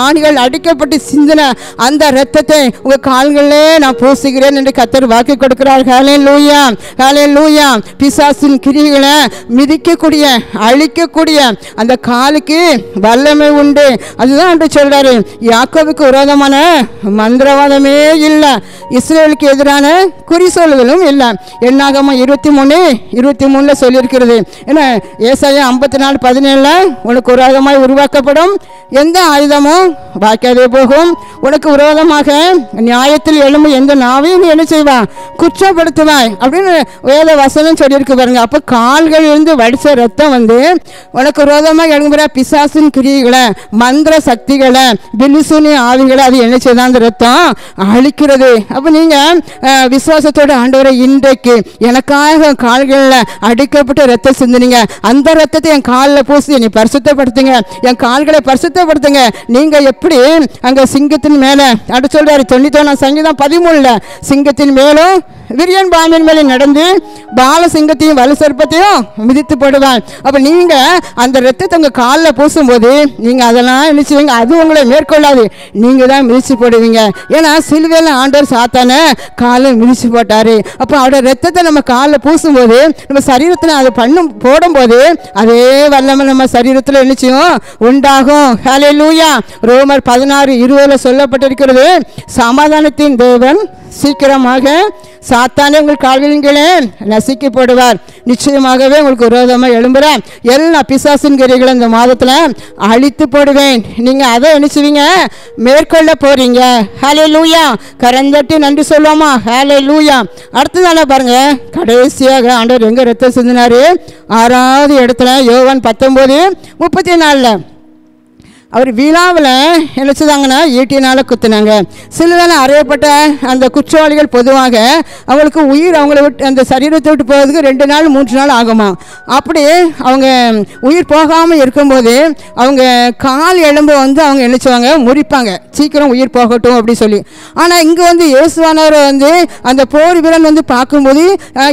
ஆணிகள் அடிக்கப்பட்டு சிந்தின அந்த இரத்தத்தை உங்க கால்களிலே நான் பூசுகிறேன் என்று கர்த்தர் வாக்கு கொடுக்கிறார். ஹல்லேலூயா, ஹல்லேலூயா. பிசாசின் கிரியைகளை மிதிக்கக்கூடிய அழிக்கக்கூடிய அந்த காலுக்கு வல்லமை உண்டு. அதுதான் என்று சொல்றாரு. யாக்கோபுக்கு விரோதமான மந்திரவாதமே இல்லை, இஸ்ரவேலுக்கு எதிரான குறி சொல்லுதலும் இல்லை. என்னாகமம் 23:23 சொல்லியிருக்கிறது. ஏன்னா ஏசாயா 54:17 உனக்கு விரோதமாய் உருவாக்கப்படும் எந்த ஆயுதமும் வாய்க்காதே போகும், உனக்கு விரோதமாக நியாயத்தில் எழும்பும் எந்த நாவையும் என்ன செய்வான், குற்றப்படுத்துவாய் அப்படின்னு வேத வசனம் சொல்லியிருக்கு பாருங்க. அப்போ கால்கள் இருந்து வடிச்ச ரத்தம் உனக்கு விரோதமாக எழும்புற பிசாசின் கிரியைகளை, மந்திர சக்திகளை, பில்லிசூனி ஆவிகளை அது என்ன செய்தான் அந்த ரத்தம் அழிக்கிறது. அப்போ நீங்க விசுவாசத்தோட ஆண்டவரை இன்றைக்கு எனக்காக கால்களில் அடிக்கப்பட்டு ரத்தம் சிந்தினீங்க, அந்த ரத்தத்தை என் காலில் பூசி நீ பரிசுத்தப்படுத்துங்க, என் கால்களை பரிசுத்தப்படுத்துங்க. நீங்க எப்படி அங்க சிங்கத்தின் மேல அப்படி சொல்றாரு 91 சங்கீதம் 13 சிங்கத்தின் மேலும் விரியன் பாம்பின் மேலே நடந்து பால சிங்கத்தையும் வலு சர்ப்பத்தையும் மிதித்து போடுவான். அப்ப நீங்க அந்த ரத்தத்தை உங்க காலில் பூசும் போது நீங்க அதெல்லாம் நினைச்சுவீங்க, அது உங்களை மேற்கொள்ளாது, நீங்க தான் மிதிச்சு போடுவீங்க. ஏன்னா சிலுவையில ஆண்டவர் சாத்தான காலை மிதிச்சு போட்டாரு. அப்போ அவருடைய ரத்தத்தை நம்ம காலில் பூசும்போது நம்ம சரீரத்தில் அதை போடும்போது அதே வல்லமை நம்ம சரீரத்தில் நிச்சயம் உண்டாகும். ஹல்லேலூயா. ரோமர் 16:20 சொல்லப்பட்டிருக்கிறது, சமாதானத்தின் தேவன் சீக்கிரமாக சாத்தானே உங்கள் கால்களின்களே நசுக்கப்படுவார். நிச்சயமாகவே உங்களுக்கு விரோதமாக எழும்புற எல்லா பிசாசின் கிரிகளை இந்த மாதத்தில் அழித்து போடுவேன். நீங்கள் அதை நினைச்சுவீங்க, மேற்கொள்ள போறீங்க. ஹல்லேலூயா. கரந்தட்டி நன்றி சொல்லுவோமா? ஹல்லேலூயா. அடுத்ததான பாருங்க, கடைசியாக ஆண்டவர் எங்க ரத்தம் சிந்தினாரு? 6வது இடத்துல யோவான் 19:34 அவர் விழாவில் என்ன செய்தாங்கன்னா ஈட்டினால் குத்துனாங்க. சிலதான அறையப்பட்ட அந்த குற்றவாளிகள் பொதுவாக அவங்களுக்கு உயிர் அவங்கள விட்டு அந்த சரீரத்தை விட்டு போகிறதுக்கு 2 நாள் 3 நாள் ஆகுமா. அப்படி அவங்க உயிர் போகாமல் இருக்கும்போது அவங்க கால் எலும்பு அவங்க என்ன செய்வாங்க, முறிப்பாங்க, சீக்கிரம் உயிர் போகட்டும் அப்படி சொல்லி. ஆனால் இங்கே இயேசுவானவர் அந்த போர் வீரன் பார்க்கும்போது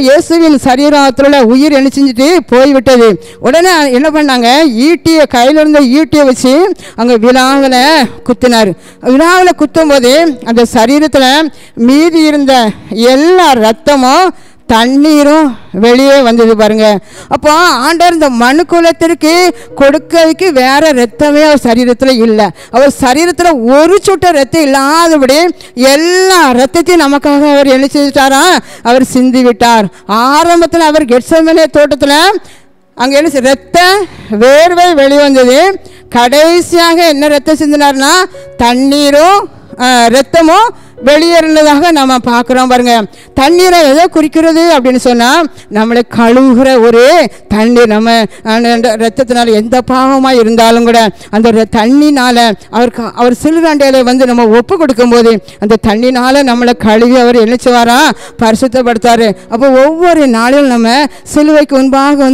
இயேசுவின் சரீரத்தில் உயிர் என்ன செஞ்சுட்டு போய்விட்டது. உடனே என்ன பண்ணாங்க, ஈட்டியை கையில் இருந்த ஈட்டியை வச்சு அங்கே விழாவில் குத்தினார். விழாவில் குத்தும் போது அந்த சரீரத்தில் மீதி இருந்த எல்லா ரத்தமும் தண்ணீரும் வெளியே வந்தது பாருங்க. அப்போ ஆண்டவர் இந்த மனு குலத்திற்கு கொடுக்கிறதுக்கு வேற ரத்தமே அவர் சரீரத்தில் இல்லை. அவர் சரீரத்தில் ஒரு சொட்டு ரத்தம் இல்லாதபடி எல்லா ரத்தத்தையும் நமக்காக அவர் என்ன செஞ்சிட்டாரா, அவர் சிந்தி விட்டார். ஆரம்பத்தில் அவர் கெத்செமனே தோட்டத்தில் அங்கே என்ன ரத்த வேர்வை வெளிவந்தது. கடைசியாக என்ன ரத்தம் சிந்தினார்னா தண்ணீரும் ரத்தமும் வெளியேறினதாக நம்ம பார்க்குறோம் பாருங்க. தண்ணீரை எதை குறிக்கிறது அப்படின்னு சொன்னால் நம்மளை கழுவுகிற ஒரு தண்ணீர். நம்ம ரத்தத்தினால எந்த பாவமாக இருந்தாலும் கூட அந்த தண்ணினால் அவர் சிலுவாண்டையில் நம்ம ஒப்பு கொடுக்கும்போது அந்த தண்ணினால் நம்மளை கழுவி அவர் என்ன செய்வாரா, பரிசுத்தப்படுத்தார். அப்போ ஒவ்வொரு நாளிலும் நம்ம சிலுவைக்கு முன்பாக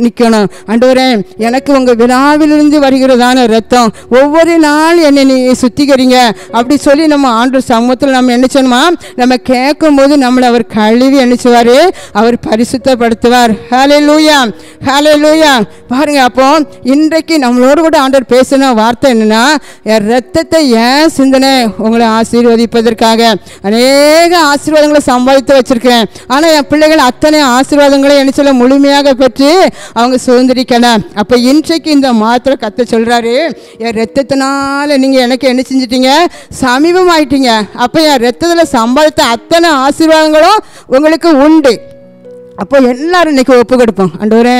நிற்கணும். ஆண்டவரே, எனக்கு உங்கள் விழாவிலிருந்து வருகிறதான ரத்தம் ஒவ்வொரு நாள் என்னை நீ சுத்திகரிங்க அப்படி சொல்லி நம்ம ஆண்டவர் சமூகத்தில் நம்ம என்ன செய்யணுமா, நம்ம கேட்கும் போது நம்மளை அவர் கழுவி என்ன செய்வார், அவர் பரிசுத்தப்படுத்துவார். ஹல்லேலூயா, ஹல்லேலூயா. பாருங்க, அப்போ இன்றைக்கு நம்மளோடு கூட ஆண்டவர் பேசின வார்த்தை என்னன்னா, என் ரத்தத்தை ஏன் சிந்தனை உங்களை ஆசீர்வதிப்பதற்காக அநேக ஆசீர்வாதங்களை சம்பாதித்து வச்சிருக்கேன். ஆனால் என் பிள்ளைகள் அத்தனை ஆசீர்வாதங்களை என்ன சொல்ல முழுமையாக பெற்று அவங்க சுதந்திரிக்கலாம். அப்போ இன்றைக்கு இந்த மாத்திரை கத்த சொல்றாரு, என் ரத்தத்தினால நீங்க எனக்கு என்ன செஞ்சிட்டீங்க, சமீபம் ஆயிட்டீங்க. அப்போ என் ரத்தத்தில் சம்பாதித்த அத்தனை ஆசீர்வாதங்களும் உங்களுக்கு உண்டு. அப்போ எல்லாரும் இன்றைக்கி ஒப்பு கொடுப்போம். ஆண்டவரே,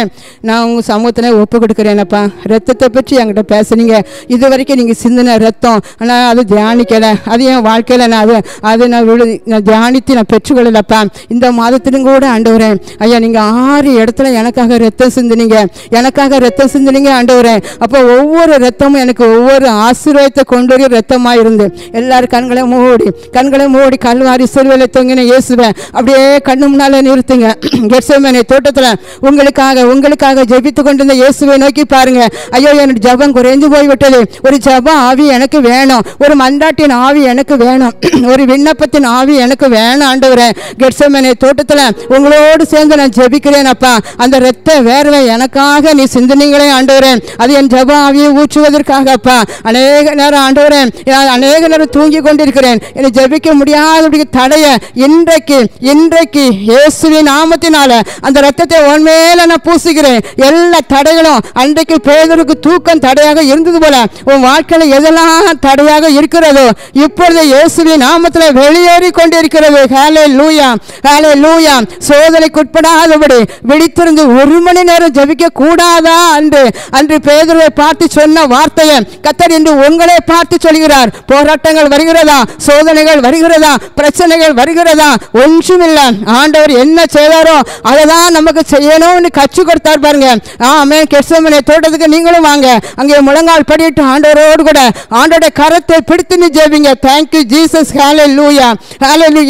நான் உங்கள் சமூகத்தில் ஒப்பு கொடுக்குறேனப்பா. ரத்தத்தை பற்றி என்கிட்ட பேசுனீங்க, இது வரைக்கும் நீங்கள் சிந்தின ரத்தம், ஆனால் அது தியானிக்கலை, அது என் வாழ்க்கையில் நான் தியானித்து நான் பெற்றுக்கொள்ளலப்பா. இந்த மாதத்திலும் கூட ஆண்டவரே, ஐயா நீங்கள் 6 இடத்துல எனக்காக ரத்தம் சிந்தினீங்க, எனக்காக ரத்தம் சிந்தினீங்க ஆண்டவரே. அப்போ ஒவ்வொரு ரத்தமும் எனக்கு ஒவ்வொரு ஆசீர்வாதத்தை கொண்டு வர ரத்தமாக இருந்து எல்லாரும் கண்களை மூடி கல்வாரி சிலுவையில் தொங்கின இயேசுவை அப்படியே கண்ணு முன்னால் நிறுத்துங்க. கெத்செமனே தோட்டத்தில் உங்களுக்காக ஜெபித்து கொண்டிருந்த இயேசுவை நோக்கி பாருங்க. ஐயோ, என்னோட ஜபம் குறைந்து போய்விட்டது, ஒரு ஜப ஆவி எனக்கு வேணும், ஒரு மன்றாட்டின் ஆவி எனக்கு வேணும், ஒரு விண்ணப்பத்தின் ஆவி எனக்கு வேணும் ஆண்டவரே. கெத்செமனே தோட்டத்தில் உங்களோடு சேர்ந்து நான் ஜெபிக்கிறேன் அப்பா. அந்த இரத்த வேர்வை எனக்காக நீ சிந்தினீங்களே ஆண்டவரே, அது என் ஜப ஆவியை ஊற்றுவதற்காக அப்பா. அநேக நேரம் ஆண்டவரே, அநேக நேரம் தூங்கி கொண்டிருக்கிறேன், என்னை ஜெபிக்க முடியாத தடைய இன்றைக்கு இயேசுவின் நாமத்தினால அந்த ரத்தத்தை உன் மேல நான் பூசுகிறேன். எல்லா தடைகளும் அன்றைக்கு பேதுருக்கு தூக்கம் தடையாக இருந்தது போல உன் வாழ்க்கையில எதெல்லாம் தடையாக இருக்கிறதோ இப்பொழுது இயேசுவின் நாமத்தில் வெளியேறி கொண்டிருக்கிறது. ஹல்லேலூயா, ஹல்லேலூயா. சோதனைக்குட்படாதபடி விழித்திருந்து 1 மணி நேரம் ஜெபிக்க கூடாதா அன்று பேதுருவை பார்த்து சொன்ன வார்த்தையை கர்த்தர் இன்று உங்களை பார்த்து சொல்கிறார். போராட்டங்கள் வருகிறதா, சோதனைகள் வருகிறதா, பிரச்சனைகள் வருகிறதா, ஒன்றுமில்லை. ஆண்டவர் என்ன செய்தாரோ அதை தான் நமக்கு செய்யணும்னு கற்றுக் கொடுத்தார் பாருங்க. ஆமென். கெத்செமனே தோட்டத்துக்கு நீங்களும் வாங்க, அங்கே முழங்கால் படிட்டு ஆண்டவரோடு கூட ஆண்டோட கரத்தை பிடித்து நீ ஜெபிங்க. Thank you Jesus. Hallelujah, hallelujah.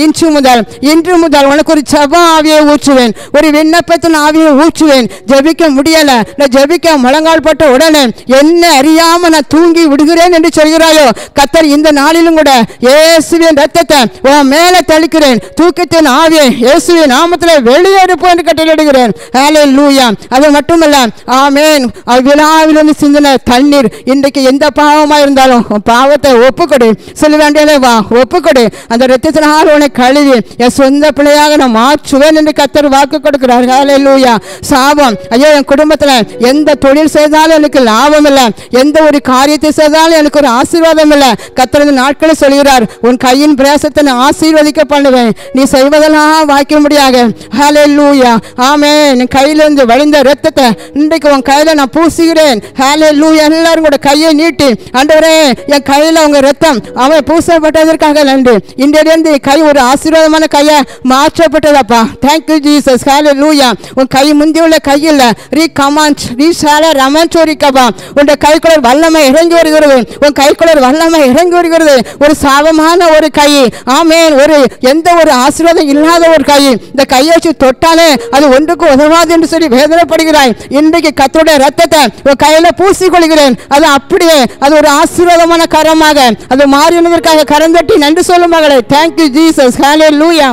இன்று முதல் உனக்கு ஒரு ஜெப ஆவியை ஊற்றுவேன், ஒரு விண்ணப்பத்தின் ஆவியை ஊற்றுவேன். ஜெபிக்க முடியல, நான் ஜெபிக்க முழங்கால் போட்ட உடனே என்ன அறியாம நான் தூங்கி விடுகிறேன் என்று சொல்கிறாயோ, கர்த்தர் இந்த நாளிலும் கூட இயேசுவின் ரத்தத்தை உன் மேல தெளிக்கிறேன். தூக்கத்தின் ஆவியை இயேசுவின் நாமத்தில் வெளியே இருப்போம் என்று கட்டளையிடுகிறேன். ஹல்லேலூயா. அது மட்டுமல்ல, ஆமென். விழாவிலிருந்து சிந்தின தண்ணீர் இன்றைக்கு எந்த பாவமா இருந்தாலும் பாவத்தை ஒப்புக்கொடு, சொல்ல வேண்டியதை வா ஒப்புக்கொடு. அந்த இரத்தத்தினால் உன்னை கழுவி என் சொந்த பிள்ளையாக நான் மாற்றுவேன் என்று கர்த்தர் வாக்கு கொடுக்கிறார். ஹல்லேலூயா. சாபம், ஐயோ என் குடும்பத்தில் எந்த தொழில் செய்தாலும் எனக்கு லாபம் இல்லை, எந்த ஒரு காரியத்தை செய்தாலும் எனக்கு ஒரு ஆசீர்வாதம் இல்லை. கர்த்தர் இந்த நாட்களில் சொல்கிறார், உன் கையின் பிரயாசத்தை நான் ஆசீர்வதிக்க பண்ணுவேன், நீ செய்வதெல்லாம் வாய்க்க முடியாது. ஹல்லேலூயா. ஆமென். என் கையிலிருந்து வழிந்த இரத்தத்தை இன்றைக்கு உன் கையில நான் பூசுகிறேன். ஹல்லேலூயா. எல்லாரும் கூட கையை நீட்டி, ஆண்டவரே என் கையில உங்க இரத்தம் அவன் பூசப்பட்டதற்காக நன்றி. இன்றையிலிருந்து கை ஒரு ஆசீர்வாதமான கையை மாற்றப்பட்டதப்பா. Thank you Jesus. ஹல்லேலூயா. உன் கை முந்தி உள்ள கையில் ரீ கமாண்ட் ரீ சால ரமன்சோரிக்கப்பா, உன் கைக்குள்ள வல்லமை இறங்கி வருகிறது, உன் கைக்குள்ள வல்லமை இறங்கி வருகிறது. ஒரு சாபமான ஒரு கை, ஆமென், ஒரு எந்த ஒரு ஆசீர்வாதம் இல்லாத ஒரு கை, இந்த கையை வச்சு தொட்டாலே அது ஒன்றுக்கு உதவாது என்று சொல்லி வேதனைப்படுகிறாய். இன்றைக்கு கர்த்தருடைய இரத்தத்தை உன் கையில பூசிக்கொள்கிறேன். அது அப்படியே அது ஒரு ஆசீர்வாதமான கரமாக அது மாறினதற்காக கரம் தட்டி நன்றி சொல்லும் மகளே. Thank you Jesus. Hallelujah.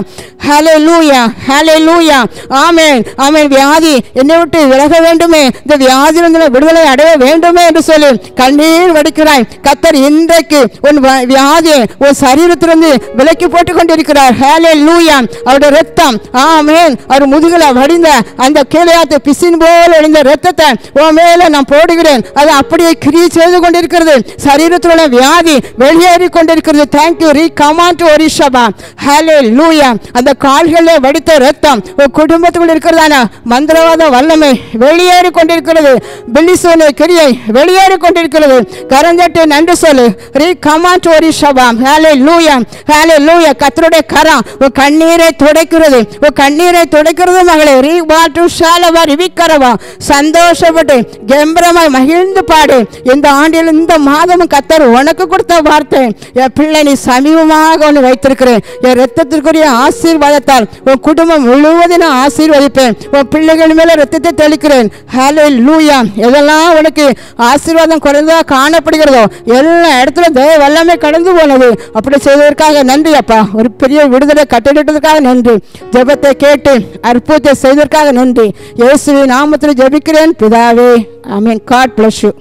Hallelujah. Hallelujah. Amen. Amen. வியாதி என்னை விட்டு விலக வேண்டுமே, இந்த வியாதியிலிருந்து விடுதலை அடைய வேண்டுமே என்று சொல்லி கண்ணீர் வடிக்கிறாய். கர்த்தர் இன்றைக்கு உன் வியாதியை உன் சரீரத்திலிருந்து விலக்கி போட்டுக் கொண்டிருக்கிறார். ஹல்லேலூயா. அவருடைய இரத்தம், ஆமென், அவர் முதுகில வடிந்த அந்த கீழையாத்து பிசின் போல் வடிந்த இரத்தத்தை உன் மேல நான் போடுகிறேன். அது அப்படியே கிரியை செய்து கொண்டிருக்கிறது. சரீரத்தில் உள்ள வியாதி வெளியேறி கொண்டிருக்கிறது. தேங்க்யூ ரீ கமாண்ட் ஒரிஷபா. ஹல்லேலூயா. அந்த கால்களில் வடித்த இரத்தம் உன் குடும்பத்துக்குள் இருக்கிறதான மந்திரவாத வல்லமை வெளியேறி கொண்டிருக்கிறது. பில்லிசோனே கிரியை வெளியேறி கொண்டிருக்கிறது. கரந்தட்டு நன்றி சொல்லு. ரீ கமாண்ட் ஒரிஷபா. ஹல்லேலூயா. ஹல்லேலூயா. கர்த்தருடைய கரம் உன் கண்ணீரை துடைக்கிறது, உன் கண்ணீரை துடைக்கிறது மகளே. ரீ வாட்டு ஷாலவா ரிவிக்கரவா. சந்தோஷப்பட்டு கம்பீரமாய் மகிழ்ந்து பாடு. இந்த ஆண்டில் இந்த மாதமும் கர்த்தர் உனக்கு கொடுத்த வார்த்தை, என் பிள்ளை நீ சமீபமாக ஒன்று வைத்திருக்கிறேன். என் இரத்தத்திற்குரிய ஆசீர்வாதத்தால் உன் குடும்பம் முழுவதும் நான் ஆசீர்வதிப்பேன். உன் பிள்ளைகள் மேல இரத்தத்தை தெளிக்கிறேன். ஹல்லேலூயா. எதெல்லாம் உனக்கு ஆசீர்வாதம் குறைந்ததாக காணப்படுகிறதோ எல்லா இடத்துல தேவ வல்லமை கடந்து போனது. அப்படி செய்வதற்காக நன்றி அப்பா. ஒரு பெரிய விடுதலை கட்டளிட்டதற்காக நன்றி. ஜெபத்தை கேட்டு அற்புதத்தை செய்வதற்காக நன்றி. இயேசுவின் நாமத்தில் ஜெபிக்கிறேன் பிதாவே. ஆமென். God bless you.